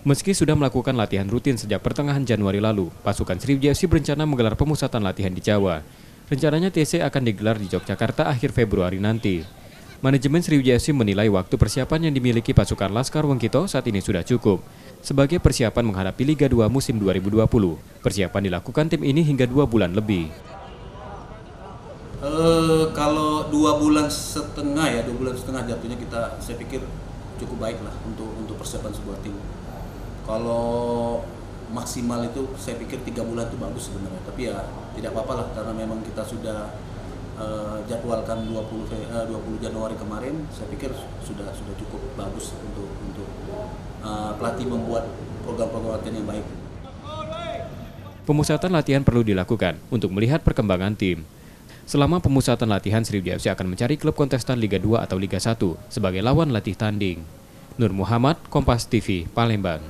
Meski sudah melakukan latihan rutin sejak pertengahan Januari lalu, pasukan Sriwijaya FC berencana menggelar pemusatan latihan di Jawa. Rencananya TC akan digelar di Yogyakarta akhir Februari nanti. Manajemen Sriwijaya FC menilai waktu persiapan yang dimiliki pasukan Laskar Wengkito saat ini sudah cukup. Sebagai persiapan menghadapi Liga 2 musim 2020, persiapan dilakukan tim ini hingga 2 bulan lebih. Kalau 2 bulan setengah ya, 2 bulan setengah jatuhnya saya pikir cukup baik lah untuk persiapan sebuah tim. Kalau maksimal itu saya pikir 3 bulan itu bagus sebenarnya, tapi ya tidak apa-apa lah karena memang kita sudah jadwalkan 20 Januari kemarin. Saya pikir sudah cukup bagus untuk pelatih membuat program-program latihan yang baik. Pemusatan latihan perlu dilakukan untuk melihat perkembangan tim. Selama pemusatan latihan, Sriwijaya FC akan mencari klub kontestan Liga 2 atau Liga 1 sebagai lawan latih tanding. Nur Muhammad, Kompas TV, Palembang.